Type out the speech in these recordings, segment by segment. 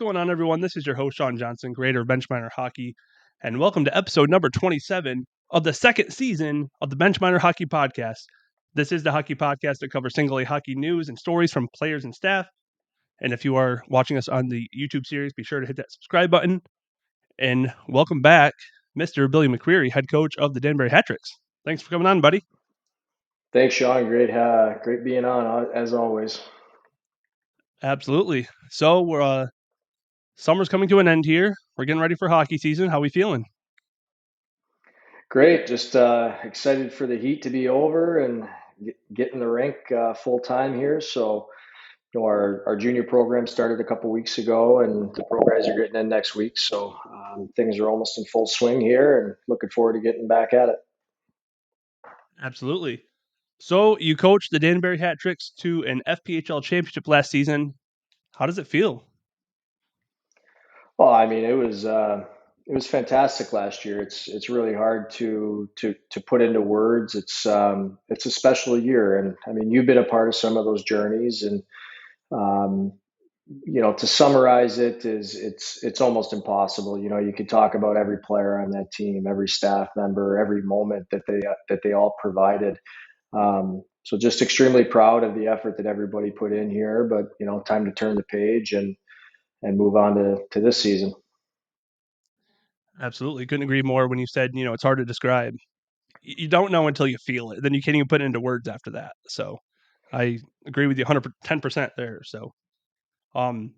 going on, everyone? This is your host, Sean Johnson, creator of Benchminer Hockey, and welcome to episode number 27 of the second season of the Benchminer Hockey Podcast. This is the hockey podcast that covers single A hockey news and stories from players and staff. And if you are watching us on the YouTube series, be sure to hit that subscribe button. And welcome back, Mr. Billy McCreary, head coach of the Danbury Hat. Thanks for coming on, buddy. Thanks, Sean. Great being on as always. Absolutely. So we're summer's coming to an end here. We're getting ready for hockey season. How we feeling? Great. Just excited for the heat to be over and get in the rink full time here. So, our junior program started a couple weeks ago, and the pro guys are getting in next week. So things are almost in full swing here, and looking forward to getting back at it. Absolutely. So you coached the Danbury Hat to an FPHL championship last season. How does it feel? Well, I mean, it was fantastic last year. It's really hard to put into words. It's a special year, and I mean, you've been a part of some of those journeys, and um, to summarize it is it's almost impossible. You could talk about every player on that team, every staff member, every moment that they all provided. So just extremely proud of the effort that everybody put in here, but time to turn the page and move on to this season. Absolutely. Couldn't agree more when you said, it's hard to describe. You don't know until you feel it. Then you can't even put it into words after that. So I agree with you 110% there. So um,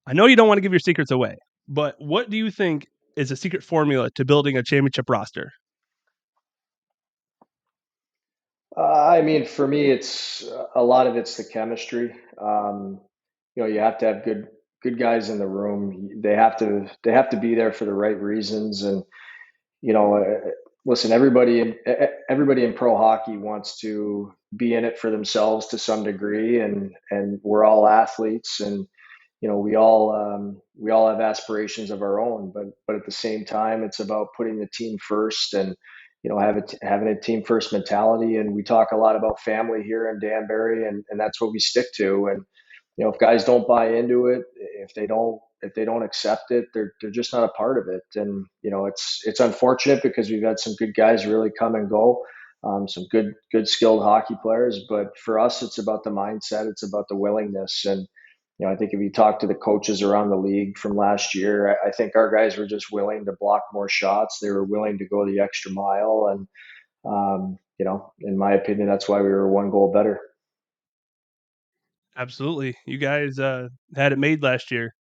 I know you don't want to give your secrets away, but what do you think is a secret formula to building a championship roster? I mean, for me, it's a lot of it's the chemistry. You have to have good guys in the room. They have to be there for the right reasons. And you know, uh, listen, everybody in pro hockey wants to be in it for themselves to some degree, and we're all athletes, and we all have aspirations of our own, but at the same time, it's about putting the team first and having a team first mentality. And we talk a lot about family here in Danbury, and that's what we stick to. And if guys don't buy into it, if they don't accept it, they're just not a part of it. And it's unfortunate because we've had some good guys really come and go, some good skilled hockey players. But for us, it's about the mindset, it's about the willingness. And I think if you talk to the coaches around the league from last year, I think our guys were just willing to block more shots. They were willing to go the extra mile, and in my opinion, that's why we were one goal better. Absolutely. You guys had it made last year.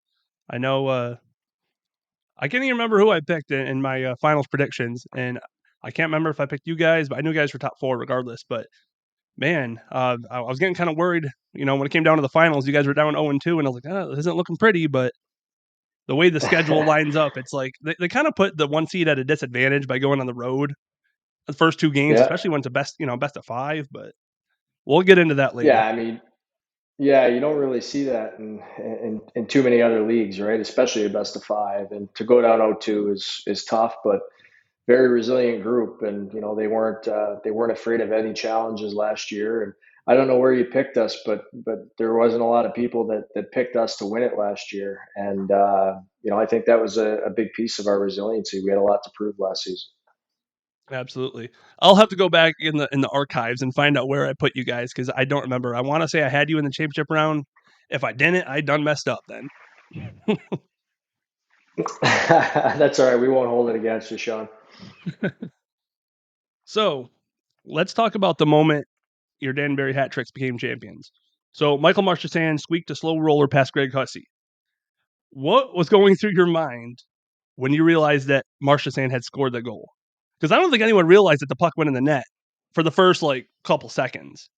I know I can't even remember who I picked in my finals predictions, and I can't remember if I picked you guys, but I knew you guys were top four regardless. But man, I was getting kind of worried. When it came down to the finals, you guys were down 0-2, and I was like, this isn't looking pretty. But the way the schedule lines up, it's like they kind of put the one seed at a disadvantage by going on the road the first two games, Yeah, especially when it's a best of five. But we'll get into that later. yeah. I mean, yeah, you don't really see that in too many other leagues, right? Especially a best of five, and to go down 0-2 is tough, but very resilient group. And they weren't afraid of any challenges last year. And I don't know where you picked us, but there wasn't a lot of people that picked us to win it last year. And I think that was a big piece of our resiliency. We had a lot to prove last season. Absolutely. I'll have to go back in the archives and find out where I put you guys because I don't remember. I want to say I had you in the championship round. If I didn't, I done messed up then. That's all right. We won't hold it against you, Sean. So let's talk about the moment your Danbury Hat became champions. So Michael Marchessaint squeaked a slow roller past Greg Hussey. What was going through your mind when you realized that Marchessaint had scored the goal? Because I don't think anyone realized that the puck went in the net for the first couple seconds.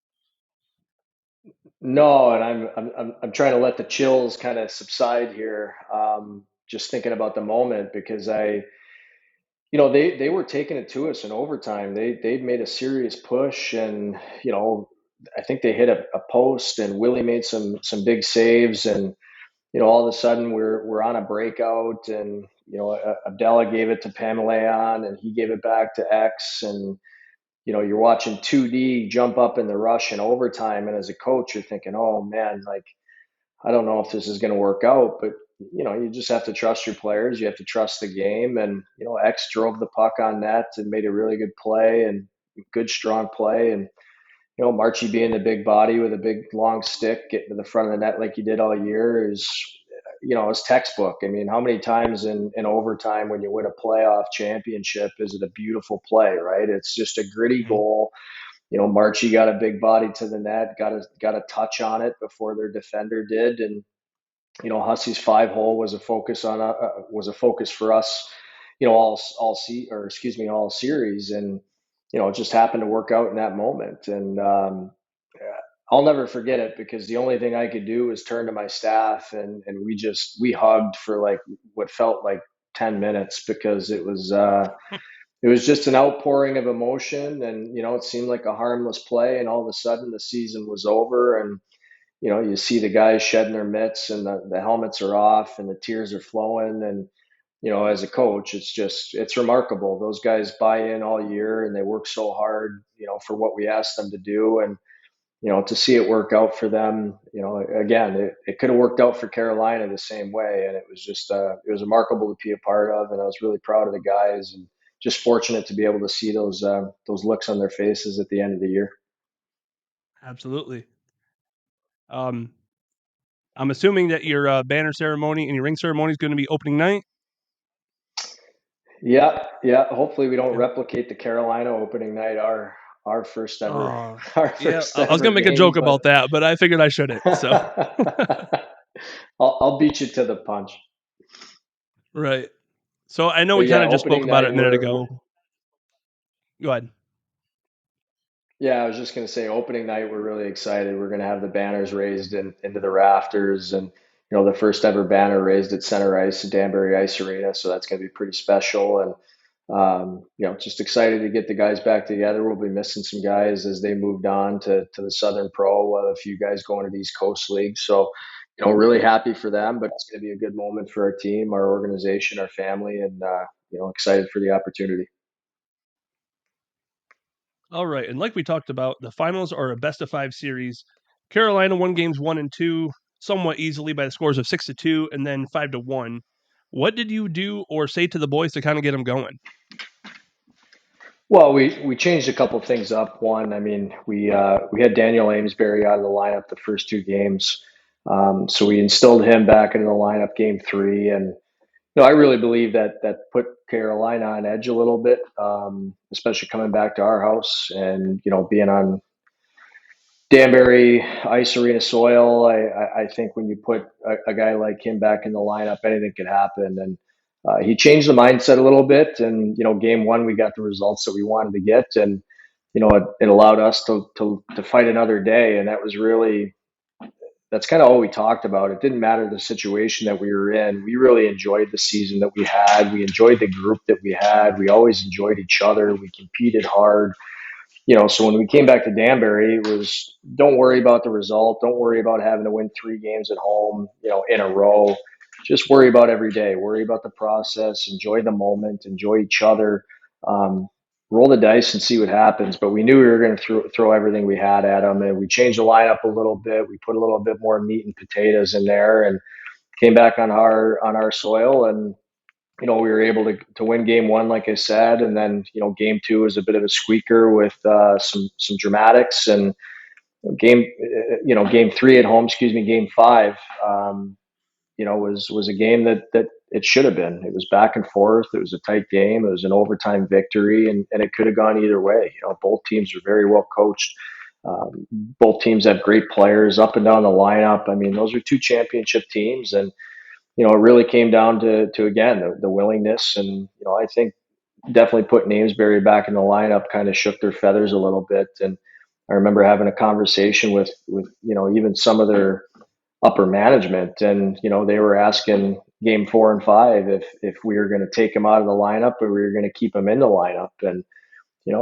No, and I'm trying to let the chills kind of subside here. Just thinking about the moment because they were taking it to us in overtime. They'd made a serious push, and I think they hit a post, and Willie made some big saves, and all of a sudden we're on a breakout, and Abdallah gave it to Pamelayan, and he gave it back to X, and you're watching 2D jump up in the rush in overtime, and as a coach, you're thinking, oh man, like I don't know if this is going to work out, but you just have to trust your players. You have to trust the game. And, X drove the puck on net and made a really good play and good, strong play. And, Marchie being the big body with a big, long stick, getting to the front of the net like he did all year is, is textbook. I mean, how many times in overtime when you win a playoff championship is it a beautiful play, right? It's just a gritty Mhm. goal. Marchie got a big body to the net, got a touch on it before their defender did, and Hussey's 5 hole was a focus for us, all series, and it just happened to work out in that moment, and I'll never forget it because the only thing I could do was turn to my staff and we hugged for like what felt like 10 minutes because it was just an outpouring of emotion, and it seemed like a harmless play, and all of a sudden the season was over, and you see the guys shedding their mitts and the helmets are off and the tears are flowing. And, as a coach, it's remarkable. Those guys buy in all year and they work so hard, for what we asked them to do. And, to see it work out for them, again, it could have worked out for Carolina the same way. And it was remarkable to be a part of. And I was really proud of the guys and just fortunate to be able to see those looks on their faces at the end of the year. Absolutely. Um, I'm assuming that your banner ceremony and your ring ceremony is going to be opening night. Yeah, yeah. Hopefully, we don't Okay. replicate the Carolina opening night, our first ever, Oh, our yeah. first I was ever going to make a game. joke But about that, but I figured I shouldn't. So, I'll beat you to the punch. right. So I know we But kind yeah, of just spoke opening about it night, a minute ago. Go ahead. yeah. I was just gonna say, opening night, we're really excited. We're gonna have the banners raised into the rafters, and the first ever banner raised at center ice at Danbury Ice Arena. So that's gonna be pretty special. And just excited to get the guys back together. We'll be missing some guys as they moved on to the Southern Pro. We'll have a few guys going to the East Coast League. So, really happy for them, but it's going to be a good moment for our team, our organization, our family, and, excited for the opportunity. All right. And like we talked about, the finals are a best of 5 series. Carolina won games 1 and 2 somewhat easily by the scores of 6-2 and then 5-1. What did you do or say to the boys to kind of get them going? Well, we changed a couple of things up. One, I mean, we had Daniel Amesbury out of the lineup the first 2 games, so we instilled him back into the lineup game 3, and I really believe that put Carolina on edge a little bit, especially coming back to our house and being on Danbury Ice Arena soil. I think when you put a guy like him back in the lineup, anything could happen. And he changed the mindset a little bit. And game 1 we got the results that we wanted to get, and it allowed us to fight another day. And that's kind of all we talked about. It didn't matter the situation that we were in. We really enjoyed the season that we had. We enjoyed the group that we had. We always enjoyed each other. We competed hard. So when we came back to Danbury, it was don't worry about the result. Don't worry about having to win 3 games at home, in a row. Just worry about every day. Worry about the process. Enjoy the moment. Enjoy each other. Um, Roll the dice and see what happens. But we knew we were going to throw everything we had at them, and we changed the lineup a little bit. We put a little bit more meat and potatoes in there, and came back on our soil, and we were able to win game 1, like I said, and then game 2 was a bit of a squeaker with some dramatics, and game 3 at home, excuse me, game 5, was a game that it should have been. It was back and forth. It was a tight game. It was an overtime victory, and it could have gone either way. Both teams are very well coached. Both teams have great players up and down the lineup. I mean, those are 2 championship teams, and it really came down to again the willingness, and I think definitely putting Amesbury back in the lineup kind of shook their feathers a little bit. And I remember having a conversation with even some of their upper management, and they were asking game 4 and 5 if we were going to take him out of the lineup or we were going to keep him in the lineup. And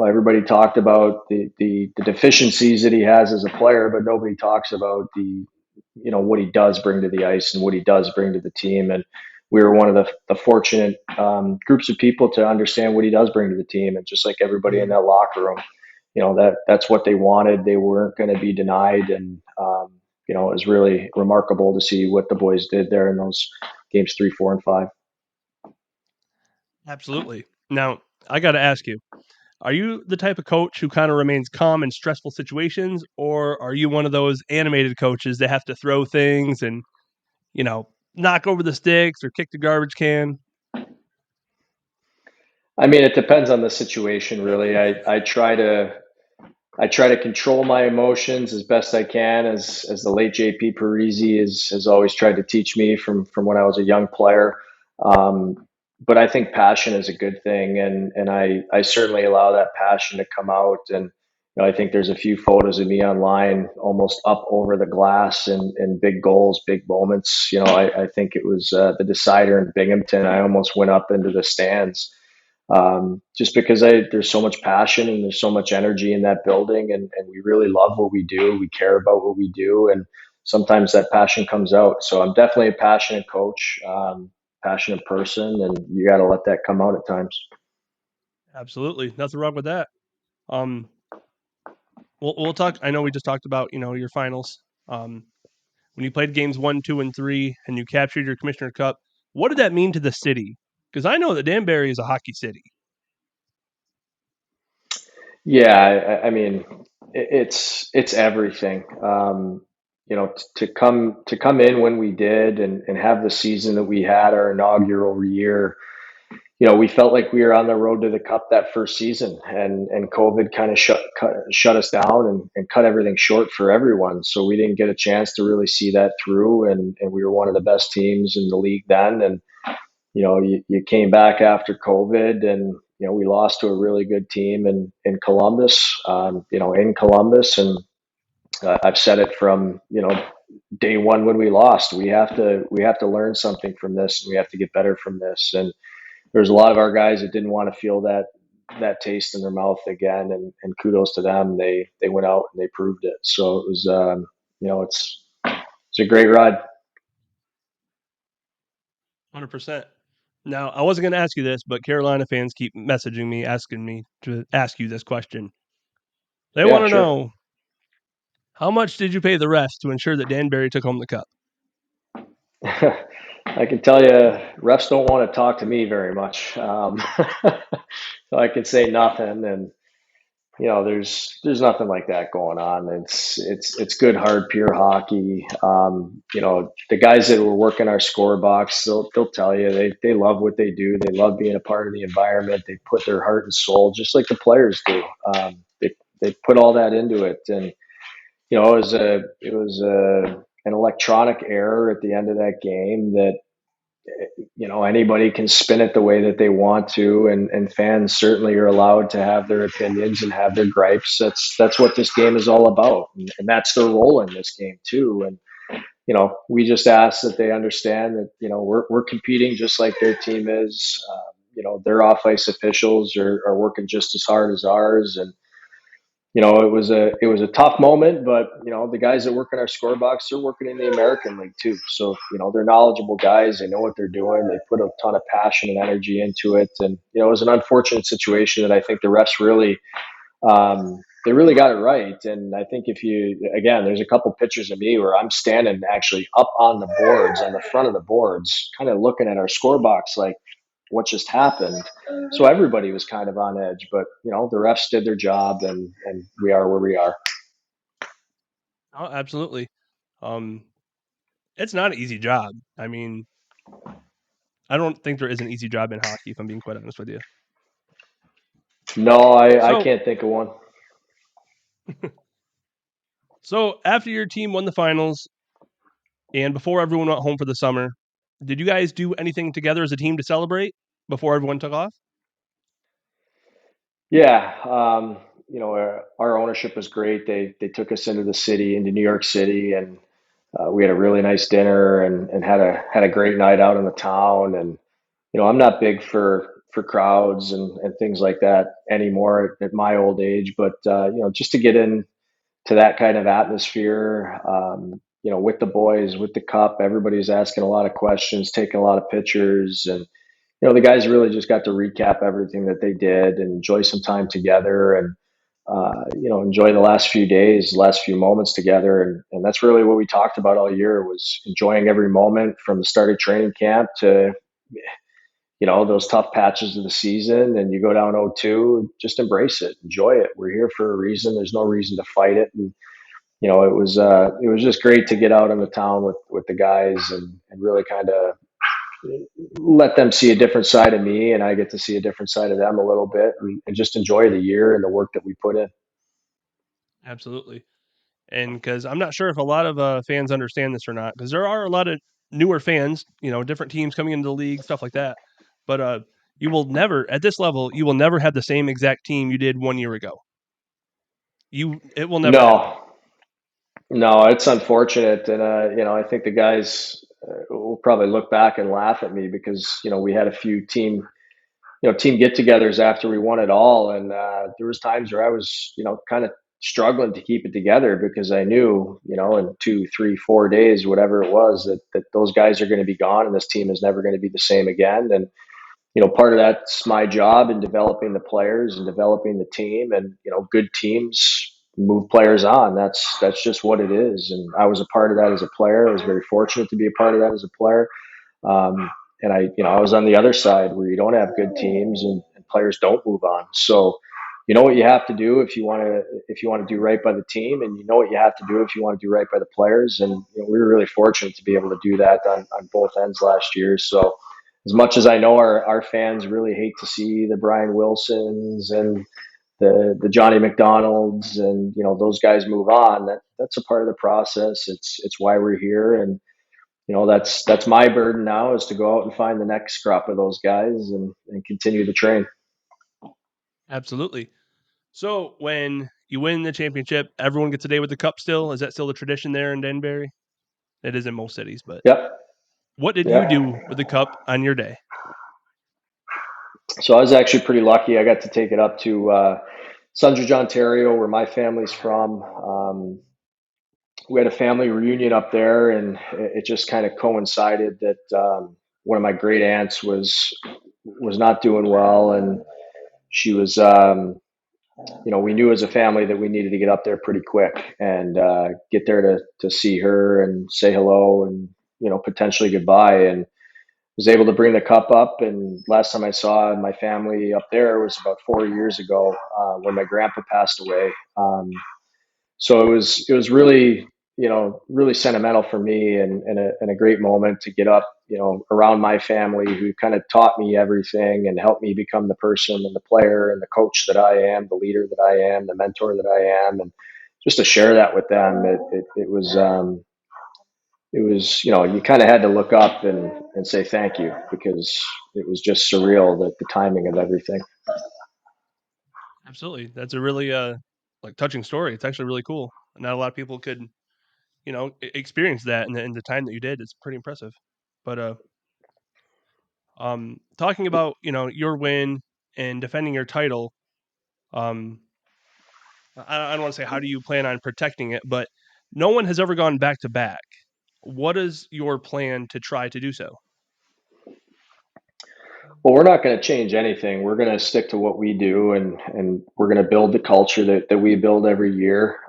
everybody talked about the deficiencies that he has as a player, but nobody talks about what he does bring to the ice and what he does bring to the team. And we were one of the fortunate groups of people to understand what he does bring to the team. And just like everybody in Mhm. that locker room, that's what they wanted. They weren't going to be denied. And it was really remarkable to see what the boys did there in games 3, 4, and 5. Absolutely. Now, I got to ask you, are you the type of coach who kind of remains calm in stressful situations, or are you one of those animated coaches that have to throw things and, you know, knock over the sticks or kick the garbage can? I mean, it depends on the situation, really. I try to control my emotions as best I can, as the late JP Parisi has always tried to teach me from when I was a young player. Um, but I think passion is a good thing, and I certainly allow that passion to come out. And I think there's a few photos of me online, almost up over the glass and big goals, big moments. I think it was the decider in Binghamton. I almost went up into the stands just because there's so much passion and there's so much energy in that building, and we really love what we do. We care about what we do, and sometimes that passion comes out. So I'm definitely a passionate coach, passionate person, and you got to let that come out at times. Absolutely. Nothing wrong with that. Um, we'll talk. I know we just talked about, your finals. Um, when you played games 1, 2, and 3 and you captured your Commissioner Cup, what did that mean to the city? Because I know that Danbury is a hockey city. Yeah, I mean, it's everything. To come in when we did and have the season that we had, our inaugural year. We felt like we were on the road to the cup that first season, and COVID kind of shut us down and cut everything short for everyone. So we didn't get a chance to really see that through, and we were one of the best teams in the league then. And you came back after COVID, and we lost to a really good team in Columbus. In Columbus, and I've said it from day one when we lost. We have to learn something from this, and we have to get better from this. And there's a lot of our guys that didn't want to feel that taste in their mouth again, and kudos to them. They went out and they proved it. So it was it's a great ride. 100%. Now, I wasn't going to ask you this, but Carolina fans keep messaging me, asking me to ask you this question. They want Yeah, to sure. know, how much did you pay the refs to ensure that Danbury took home the cup? I can tell you, refs don't want to talk to me very much, so I can say nothing. And there's nothing like that going on. It's good, hard, pure hockey. The guys that were working our score box, they'll tell you they love what they do. They love being a part of the environment. They put their heart and soul, just like the players do. They put all that into it, and it was an electronic error at the end of that game that anybody can spin it the way that they want to, and fans certainly are allowed to have their opinions and have their gripes. That's what this game is all about, and that's their role in this game too. And we just ask that they understand that we're competing just like their team is. Their off ice officials are working just as hard as ours. And it was a tough moment, but the guys that work in our score box, they're working in the American League too. So they're knowledgeable guys. They know what they're doing. They put a ton of passion and energy into it. And it was an unfortunate situation that I think the refs really they really got it right. And I think again, there's a couple pictures of me where I'm standing actually up on the boards, on the front of the boards, kind of looking at our score box like, what just happened? So everybody was kind of on edge, but the refs did their job, and we are where we are. Oh, absolutely. Um, it's not an easy job. I mean, I don't think there is an easy job in hockey, if I'm being quite honest with you. No, I So, can't think of one. so after your team won the finals and before everyone went home for the summer, did you guys do anything together as a team to celebrate before everyone took off? Yeah, our ownership was great. They took us into the city, into New York City, and we had a really nice dinner and had a great night out in the town. And I'm not big for crowds and things like that anymore at my old age, but just to get in to that kind of atmosphere, with the boys, with the cup, everybody's asking a lot of questions, taking a lot of pictures, and the guys really just got to recap everything that they did and enjoy some time together. And enjoy the last few days, last few moments together. And that's really what we talked about all year was enjoying every moment from the start of training camp to, those tough patches of the season. And you go down 0-2, just embrace it, enjoy it. We're here for a reason. There's no reason to fight it. And, it was just great to get out in the town with the guys and really kind of let them see a different side of me, and I get to see a different side of them a little bit, and just enjoy the year and the work that we put in. Absolutely. And because I'm not sure if a lot of fans understand this or not, because there are a lot of newer fans, different teams coming into the league, stuff like that. But you will never, at this level, you will never have the same exact team you did 1 year ago. It will never happen. No, no, it's unfortunate, and I think the guys will probably look back and laugh at me because we had a few team get-togethers after we won it all, and there was times where I was kind of struggling to keep it together because I knew in 2, 3, 4 days, whatever it was, that those guys are going to be gone, and this team is never going to be the same again. And part of that's my job in developing the players and developing the team, and good teams move players on. That's just what it is, and I was a part of that as a player. I was very fortunate to be a part of that as a player. um, and I was on the other side where you don't have good teams, and players don't move on. So you know what you have to do if you want to do right by the team, and you know what you have to do if you want to do right by the players. And we were really fortunate to be able to do that on both ends last year. So as much as I know our fans really hate to see the Brian Wilsons and the Johnny McDonalds and those guys move on, that's a part of the process. It's why we're here. And that's my burden now, is to go out and find the next crop of those guys and continue to train. Absolutely. So when you win the championship, everyone gets a day with the cup still. Is that still the tradition there in Danbury? It is in most cities, but Yep. what did you Yep. do with the cup on your day? So I was actually pretty lucky. I got to take it up to Sundridge, Ontario, where my family's from. We had a family reunion up there, and it just kind of coincided that one of my great aunts was not doing well, and she was. We knew as a family that we needed to get up there pretty quick and get there to see her and say hello and potentially goodbye. And was able to bring the cup up. And last time I saw my family up there was about 4 years ago, when my grandpa passed away. So it was really really sentimental for me, and a great moment to get up around my family, who kind of taught me everything and helped me become the person and the player and the coach that I am, the leader that I am, the mentor that I am. And just to share that with them, it was you kind of had to look up and say thank you, because it was just surreal, that the timing of everything. Absolutely. That's a really like touching story. It's actually really cool. Not a lot of people could, experience that in the time that you did. It's pretty impressive. But talking about, your win and defending your title, um I don't want to say how do you plan on protecting it, but no one has ever gone back to back. What is your plan to try to do so? Well, we're not going to change anything. We're going to stick to what we do, and we're going to build the culture that we build every year.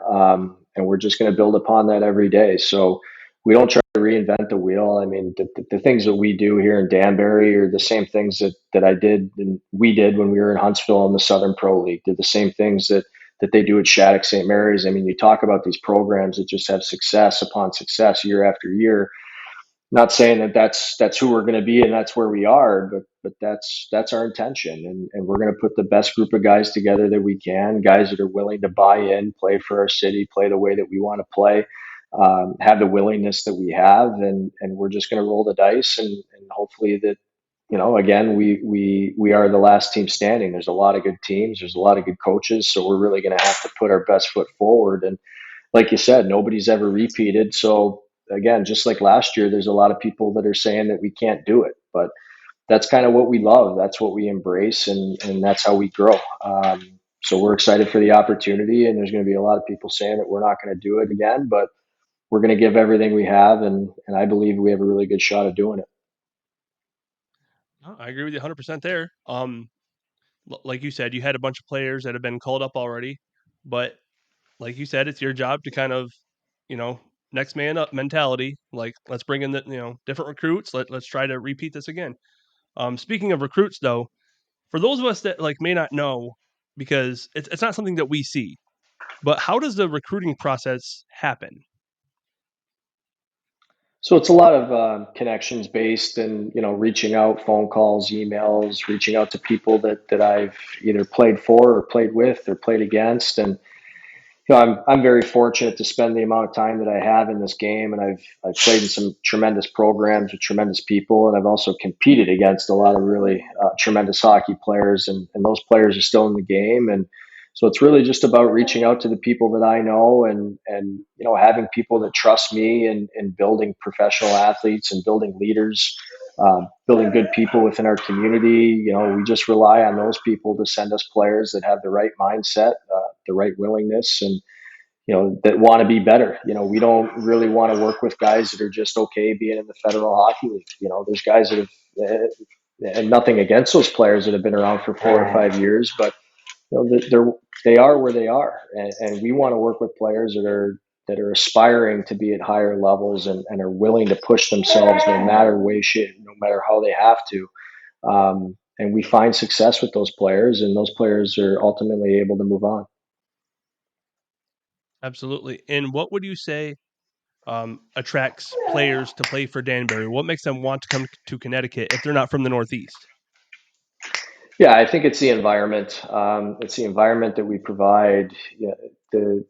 And we're just going to build upon that every day. So we don't try to reinvent the wheel. I mean, the things that we do here in Danbury are the same things that I did and we did when we were in Huntsville in the Southern Pro League. They're the same things that they do at Shattuck St. Mary's. I mean, you talk about these programs that just have success upon success year after year. Not saying that that's who we're going to be and that's where we are, but that's our intention. And we're going to put the best group of guys together that we can, guys that are willing to buy in, play for our city, play the way that we want to play, have the willingness that we have. And we're just going to roll the dice, and hopefully that again, we are the last team standing. There's a lot of good teams, there's a lot of good coaches, so we're really going to have to put our best foot forward. And like you said, nobody's ever repeated. So again, just like last year, there's a lot of people that are saying that we can't do it, but that's kind of what we love. That's what we embrace, and that's how we grow. So we're excited for the opportunity, and there's going to be a lot of people saying that we're not going to do it again, but we're going to give everything we have, and I believe we have a really good shot of doing it. No, I agree with you 100% there. Like you said, you had a bunch of players that have been called up already. but like you said, it's your job to kind of, you know, next man up mentality. Like, let's bring in the, different recruits. Let's try to repeat this again. Speaking of recruits, though, for those of us that like may not know, because it's not something that we see, but how does the recruiting process happen? So it's a lot of connections based, and reaching out, phone calls, emails, reaching out to people that I've either played for or played with or played against, and I'm very fortunate to spend the amount of time that I have in this game, and I've played in some tremendous programs with tremendous people, and I've also competed against a lot of really tremendous hockey players, and those players are still in the game, and so it's really just about reaching out to the people that I know, and having people that trust me, and building professional athletes and building leaders. Building good people within our community. We just rely on those people to send us players that have the right mindset, the right willingness, and that want to be better. We don't really want to work with guys that are just okay being in the Federal Hockey League. There's guys that have, and nothing against those players that have been around for 4 or 5 years, but they are where they are, and we want to work with players that are aspiring to be at higher levels, and are willing to push themselves no matter way, shape, no matter how they have to. And we find success with those players, and those players are ultimately able to move on. Absolutely. And what would you say attracts players to play for Danbury? What makes them want to come to Connecticut if they're not from the Northeast? Yeah, I think it's the environment. It's the environment that we provide. Yeah, the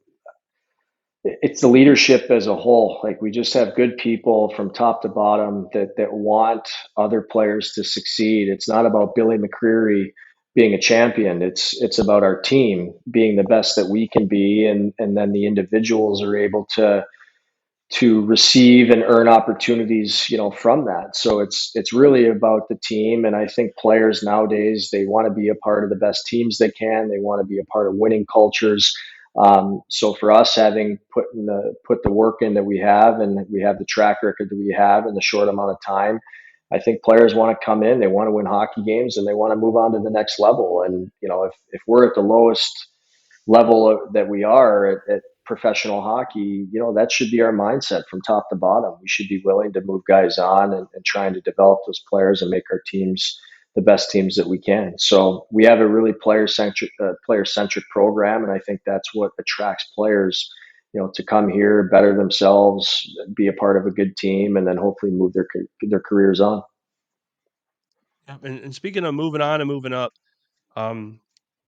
it's the leadership as a whole. Like, we just have good people from top to bottom that want other players to succeed. It's not about Billy McCreary being a champion. It's about our team being the best that we can be, and then the individuals are able to receive and earn opportunities, from that. So it's really about the team, and I think players nowadays, they want to be a part of the best teams they can. They want to be a part of winning cultures. So for us, having put the work in that we have, and we have the track record that we have in the short amount of time, I think players want to come in, they want to win hockey games, and they want to move on to the next level. And if we're at the lowest level that we are at professional hockey, that should be our mindset from top to bottom. We should be willing to move guys on, and trying to develop those players and make our teams the best teams that we can. So we have a really player centric program, and I think that's what attracts players, to come here, better themselves, be a part of a good team, and then hopefully move their careers on. And speaking of moving on and moving up, um,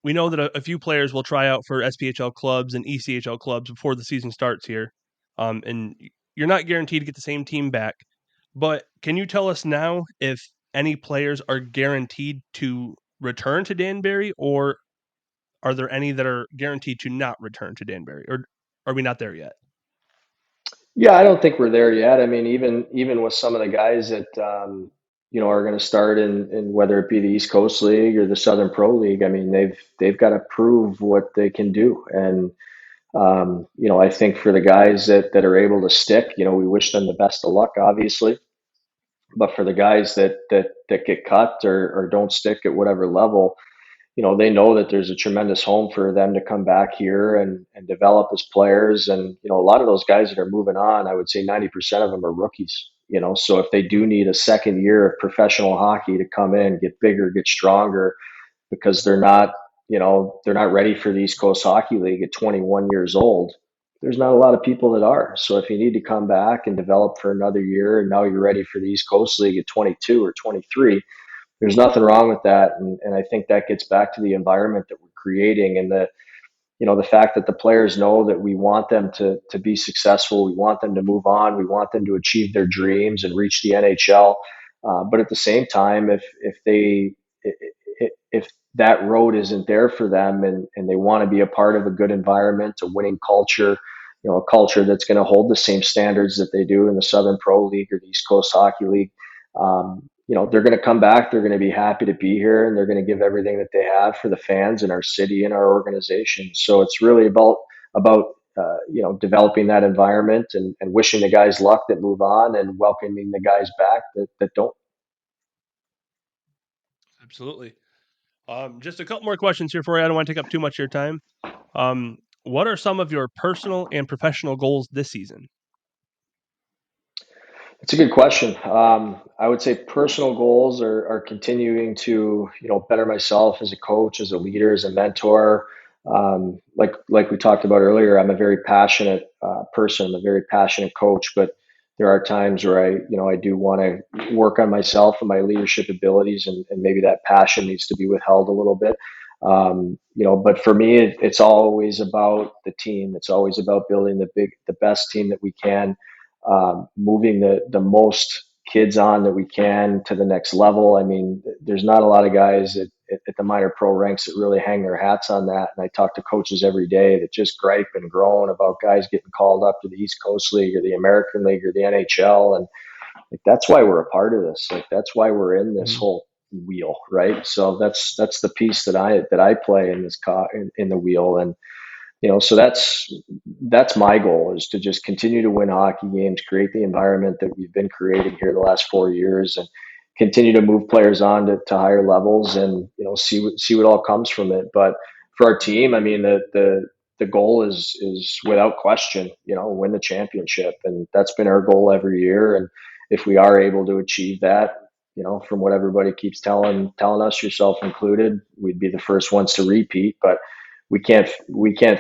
we know that a few players will try out for SPHL clubs and ECHL clubs before the season starts here. And you're not guaranteed to get the same team back. But can you tell us now if any players are guaranteed to return to Danbury, or are there any that are guaranteed to not return to Danbury, or are we not there yet? Yeah, I don't think we're there yet. I mean, even with some of the guys that are going to start in whether it be the East Coast League or the Southern Pro League. I mean, they've got to prove what they can do, and I think for the guys that are able to stick, we wish them the best of luck, obviously. But for the guys that get cut, or don't stick at whatever level, they know that there's a tremendous home for them to come back here, and develop as players. And, a lot of those guys that are moving on, I would say 90% of them are rookies, so if they do need a second year of professional hockey to come in, get bigger, get stronger, because they're not ready for the East Coast Hockey League at 21 years old. There's not a lot of people that are. So if you need to come back and develop for another year, and now you're ready for the East Coast League at 22 or 23, there's nothing wrong with that. And I think that gets back to the environment that we're creating, and the fact that the players know that we want them to be successful. We want them to move on. We want them to achieve their dreams and reach the NHL. But at the same time, if that road isn't there for them, and they want to be a part of a good environment, a winning culture, a culture that's going to hold the same standards that they do in the Southern Pro League or the East Coast Hockey League, they're going to come back. They're going to be happy to be here, and they're going to give everything that they have for the fans and our city and our organization. So it's really about developing that environment, and wishing the guys luck that move on, and welcoming the guys back that don't. Absolutely. Just a couple more questions here for you. I don't want to take up too much of your time. what are some of your personal and professional goals this season? It's a good question. I would say personal goals are continuing to, better myself as a coach, as a leader, as a mentor. Like we talked about earlier, I'm a very passionate person, a very passionate coach, but there are times where I do want to work on myself and my leadership abilities, and maybe that passion needs to be withheld a little bit. But for me, it's always about the team. It's always about building the best team that we can, moving the most kids on that we can to the next level. I mean, there's not a lot of guys at the minor pro ranks that really hang their hats on that. And I talk to coaches every day that just gripe and groan about guys getting called up to the East Coast League or the American League or the NHL. And like, that's why we're a part of this. Like, that's why we're in this Mhm. whole wheel, right? So that's the piece that I play in this in the wheel. And so that's my goal, is to just continue to win hockey games, create the environment that we've been creating here the last 4 years, and continue to move players on to higher levels, and see what all comes from it. But for our team, I mean, the goal is without question, win the championship, and that's been our goal every year. And if we are able to achieve that, from what everybody keeps telling us, yourself included, we'd be the first ones to repeat. But we can't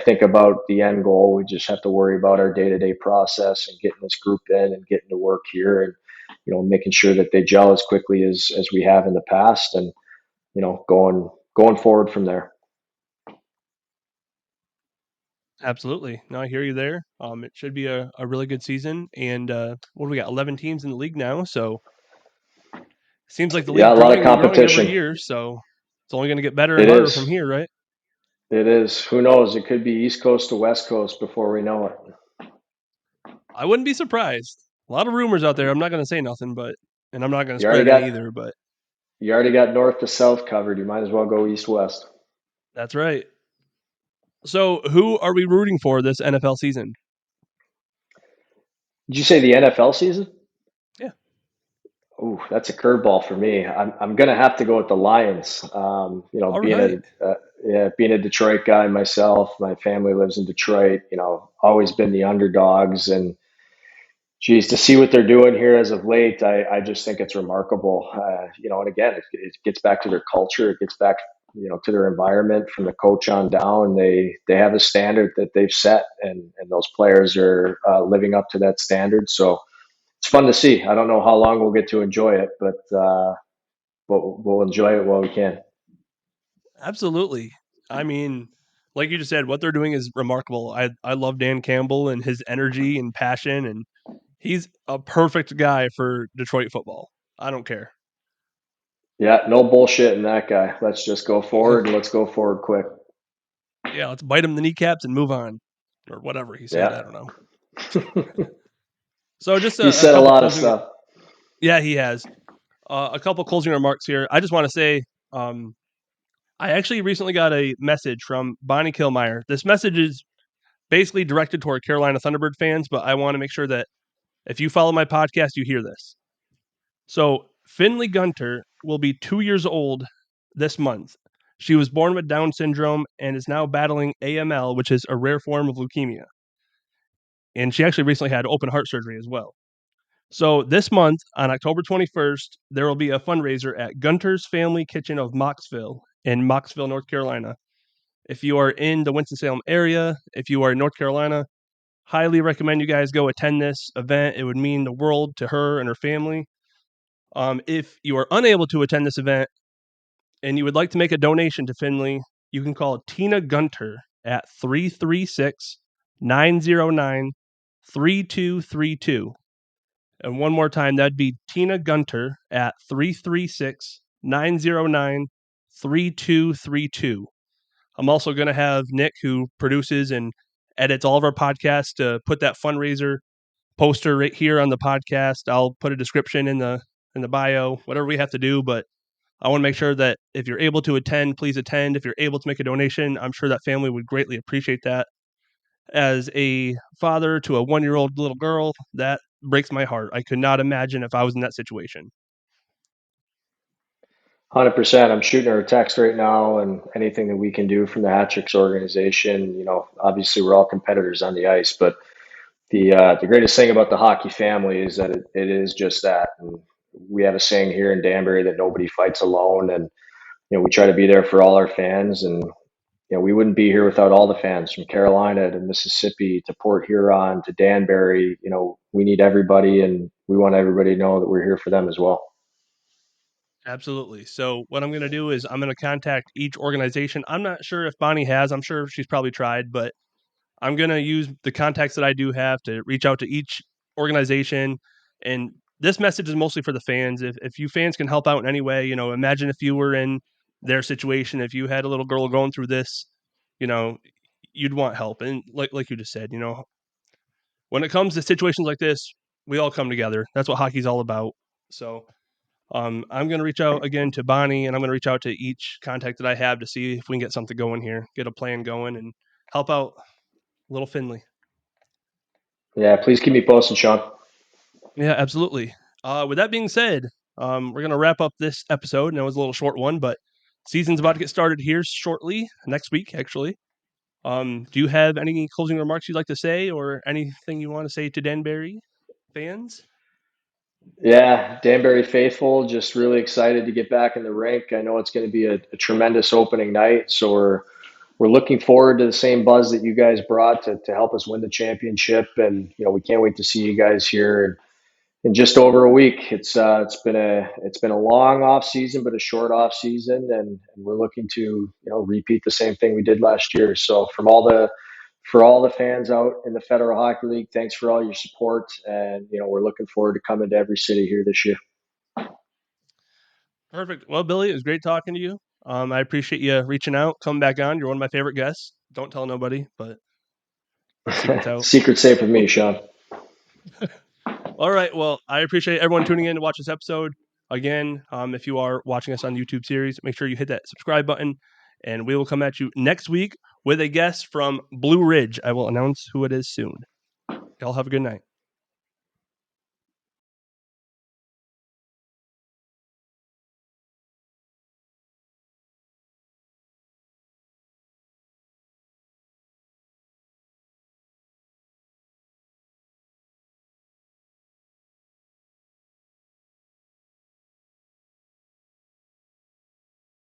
think about the end goal. We just have to worry about our day-to-day process and getting this group in and getting to work here, and making sure that they gel as quickly as we have in the past, and going forward from there. Absolutely. No, I hear you there. It should be a really good season. And what do we got? 11 teams in the league now. So seems like the Yeah, league's a lot of growing and growing every competition. year. So it's only going to get better and It harder from is. here, right? It is. Who knows? It could be East Coast to West Coast before we know it. I wouldn't be surprised. A lot of rumors out there. I'm not going to say nothing, and I'm not going to You already spread any got either, but you already got north to south covered. You might as well go east west. that's right. So who are we rooting for this NFL season? Did you say the NFL season? Yeah. Ooh, that's a curveball for me. I'm gonna have to go with the Lions. All Being right. a Detroit guy myself, my family lives in Detroit. Always been the underdogs, and geez, to see what they're doing here as of late, I just think it's remarkable. And again, it gets back to their culture. It gets back, to their environment from the coach on down. They have a standard that they've set, and those players are living up to that standard. So it's fun to see. I don't know how long we'll get to enjoy it, but we'll enjoy it while we can. Absolutely. I mean, like you just said, what they're doing is remarkable. I love Dan Campbell and his energy and passion, and he's a perfect guy for Detroit football. I don't care. Yeah, no bullshit in that guy. Let's just go Uh, forward, and let's go forward quick. yeah, let's bite him in the kneecaps and move on, or whatever he said. Yeah. I don't know. So just He a said a couple lot of closing. stuff. Yeah, he has a couple closing remarks here. I just want to say, um, I actually recently got a message from Bonnie Killmeyer. This message is basically directed toward Carolina Thunderbird fans, but I want to make sure that if you follow my podcast, you hear this. So Finley Gunter will be 2 years old this month. She was born with Down syndrome and is now battling AML, which is a rare form of leukemia. And she actually recently had open heart surgery as well. So this month, on October 21st, there will be a fundraiser at Gunter's Family Kitchen of Moxville in Moxville, North Carolina. If you are in the Winston-Salem area, if you are in North Carolina, highly recommend you guys go attend this event. It would mean the world to her and her family. If you are unable to attend this event and you would like to make a donation to Finley, you can call Tina Gunter at 336 909 3232. And one more time, that'd be Tina Gunter at 336 909 3232. I'm also going to have Nick, who produces and edits all of our podcasts, to put that fundraiser poster right here on the podcast. I'll put a description in the bio, whatever we have to do, but I want to make sure that if you're able to attend, please attend. If you're able to make a donation, I'm sure that family would greatly appreciate that. As a father to a 1 year old little girl, that breaks my heart. I could not imagine if I was in that situation. 100%. I'm shooting her a text right now, and anything that we can do from the Hat organization. Obviously we're all competitors on the ice, but the greatest thing about the hockey family is that it is just that. And we have a saying here in Danbury that nobody fights alone, and we try to be there for all our fans. And we wouldn't be here without all the fans from Carolina to Mississippi to Port Huron to Danbury. We need everybody, and we want everybody to know that we're here for them as well. Absolutely. So what I'm going to do is I'm going to contact each organization. I'm not sure if Bonnie has. I'm sure she's probably tried, but I'm going to use the contacts that I do have to reach out to each organization. And this message is mostly for the fans. If you fans can help out in any way, imagine if you were in their situation, if you had a little girl going through this, you know, you'd want help. And like you just said, when it comes to situations like this, we all come together. That's what hockey's all about. So I'm going to reach out again to Bonnie, and I'm going to reach out to each contact that I have to see if we can get something going here, get a plan going, and help out little Finley. Yeah, please keep me posted, Sean. Yeah, absolutely. With that being said, we're going to wrap up this episode, and it was a little short one, but season's about to get started here shortly, next week, actually. Do you have any closing remarks you'd like to say or anything you want to say to Danbury fans? Yeah, Danbury faithful, just really excited to get back in the rink. I know it's going to be a tremendous opening night, so we're looking forward to the same buzz that you guys brought to help us win the championship, and we can't wait to see you guys here in just over a week. It's been a long off season, but a short off season, and we're looking to repeat the same thing we did last year. So for all the fans out in the Federal Hockey League, thanks for all your support, and we're looking forward to coming to every city here this year. Perfect. Well, Billy, it was great talking to you. I appreciate you reaching out, coming back on. You're one of my favorite guests. Don't tell nobody, but secret's out. Secret safe with me, Sean. All right. Well, I appreciate everyone tuning in to watch this episode. Again, if you are watching us on the YouTube series, make sure you hit that subscribe button, and we will come at you next week with a guest from Blue Ridge. I will announce who it is soon. Y'all have a good night.